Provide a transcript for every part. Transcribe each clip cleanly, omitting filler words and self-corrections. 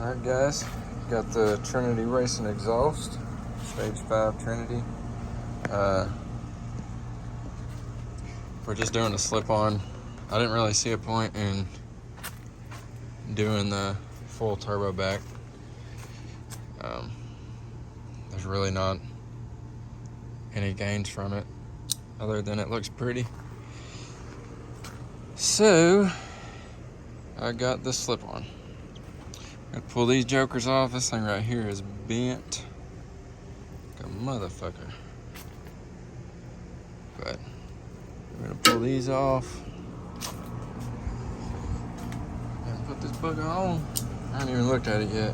Alright guys, got the Trinity racing exhaust, stage 5 Trinity. We're just doing a slip-on. I didn't really see a point in doing the full turbo back. There's really not any gains from it other than it looks pretty. So I got the slip-on. Gotta pull these jokers off. This thing right here is bent like a motherfucker. But we're gonna pull these off and put this bugger on. I haven't even looked at it yet.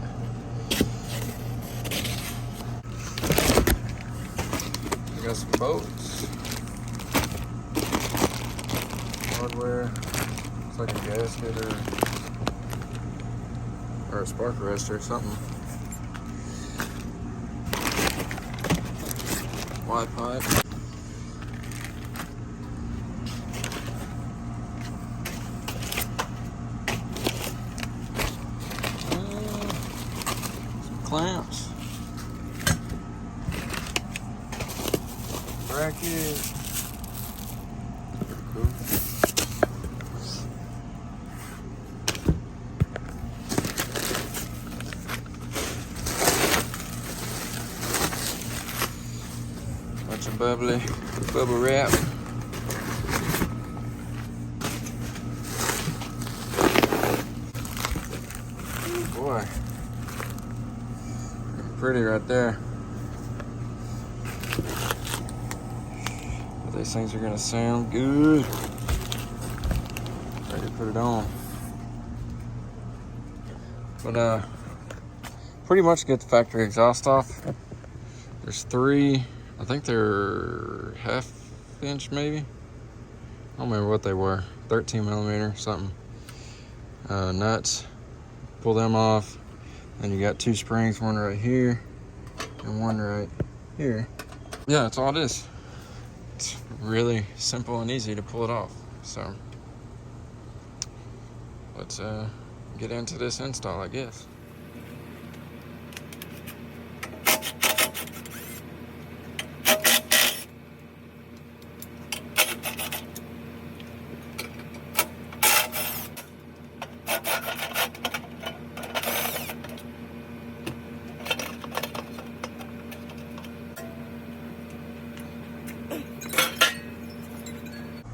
We got some bolts, hardware. It's like a gasket or a spark arrestor or something. Y pipe. Some clamps. Bracket. Pretty cool. Bunch of bubble wrap. Oh boy, pretty right there. But these things are gonna sound good. Ready to put it on. But pretty much get the factory exhaust off. There's 3. I think they're 1/2 inch maybe. I don't remember what they were. 13 millimeter something. Nuts. Pull them off. And you got 2 springs, one right here and one right here. Yeah, that's all it is. It's really simple and easy to pull it off. So let's get into this install, I guess.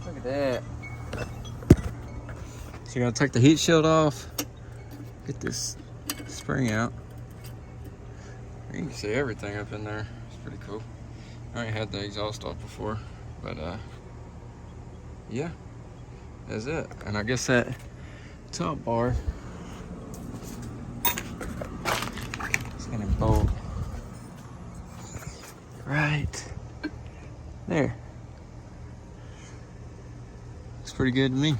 Look at that. So you're gonna take the heat shield off, get this spring out. You can see everything up in there. It's pretty cool. I already had the exhaust off before, but yeah, that's it. And I guess that top bar is gonna bolt right there. Looks pretty good to me.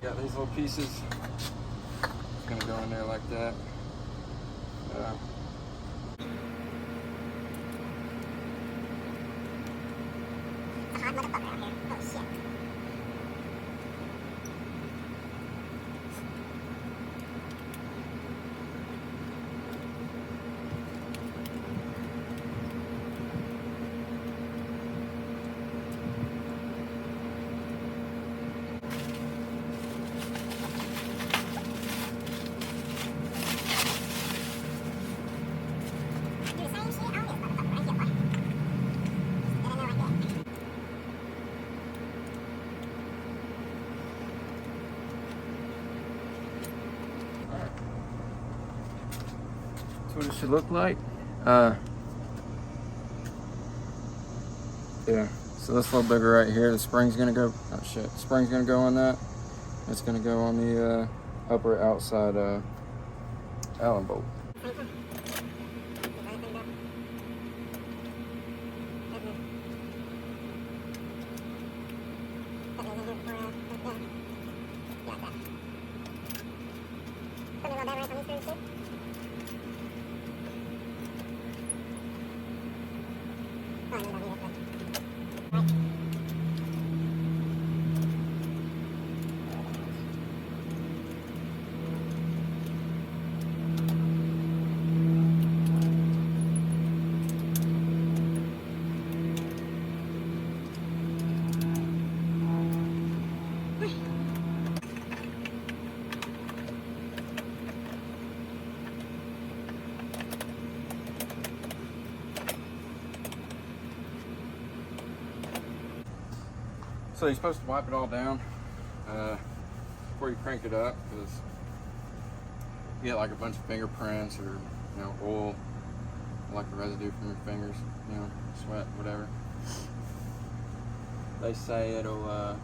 Got these little pieces. It's gonna go in there like that. Hot motherfucker out here. Oh shit. Do the same shit on this motherfucker right here, boy. Just get in there like that. That's what it should look like. Yeah, so this little bigger right here, the spring's gonna go, oh shit, the spring's gonna go on that. It's gonna go on the upper outside Allen bolt. So you're supposed to wipe it all down before you crank it up, because you get like a bunch of fingerprints or oil, like the residue from your fingers, sweat, whatever. They say it'll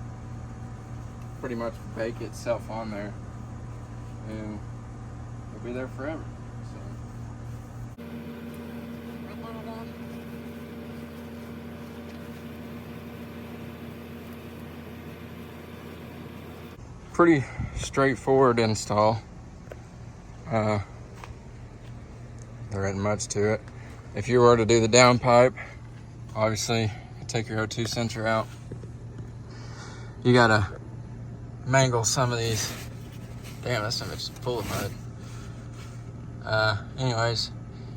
pretty much bake itself on there, and it'll be there forever. Pretty straightforward install. There isn't much to it. If you were to do the downpipe, obviously you take your O2 sensor out. You gotta mangle some of these. Damn, this image is full of mud. Anyways,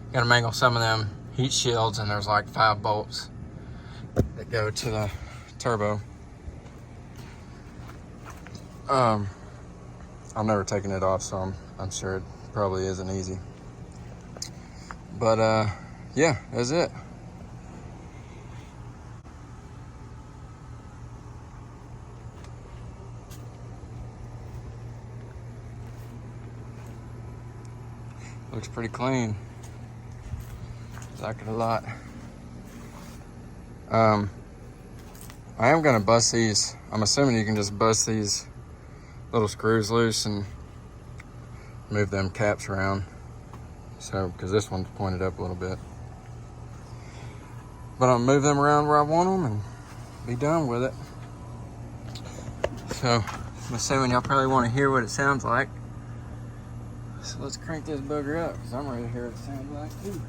you gotta mangle some of them heat shields, and there's like 5 bolts that go to the turbo. I've never taken it off, so I'm sure it probably isn't easy. But yeah, that's it. Looks pretty clean. Like it a lot. I am gonna bust these. I'm assuming you can just bust these little screws loose and move them caps around. So, because this one's pointed up a little bit. But I'll move them around where I want them and be done with it. So, I'm assuming y'all probably want to hear what it sounds like. So let's crank this bugger up, because I'm ready to hear what it sounds like too.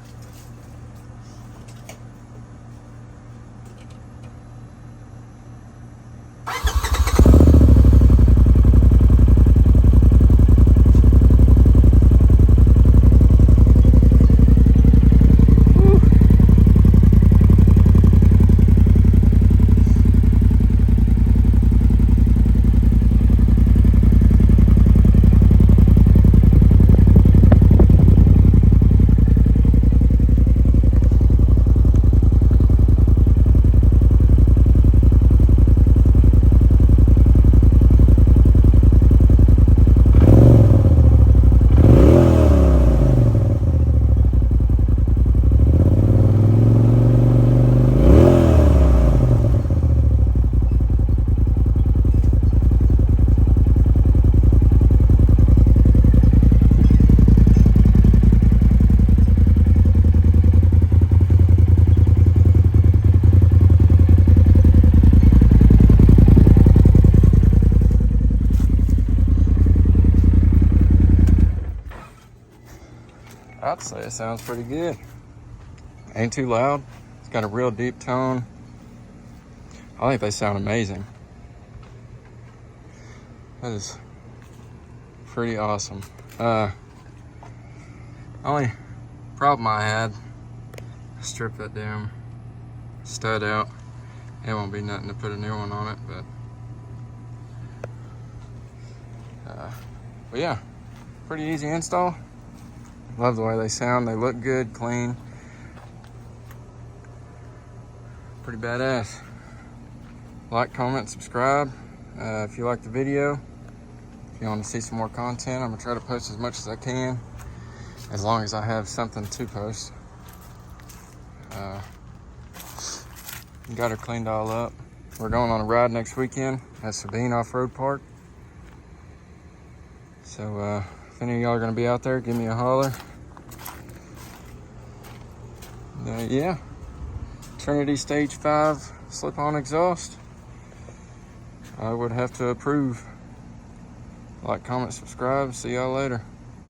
I'd say it sounds pretty good. Ain't too loud. It's got a real deep tone. I think they sound amazing. That is pretty awesome. Only problem I had, strip that damn stud out. It won't be nothing to put a new one on it, but yeah, pretty easy install. Love the way they sound. They look good, clean. Pretty badass. Like, comment, subscribe if you like the video. If you want to see some more content, I'm gonna try to post as much as I can. as long as I have something to post. Got her cleaned all up. We're going on a ride next weekend at Sabine Off-Road Park. So if any of y'all are going to be out there, give me a holler. Yeah, Trinity Stage 5 slip-on exhaust. I would have to approve. Like, comment, subscribe. See y'all later.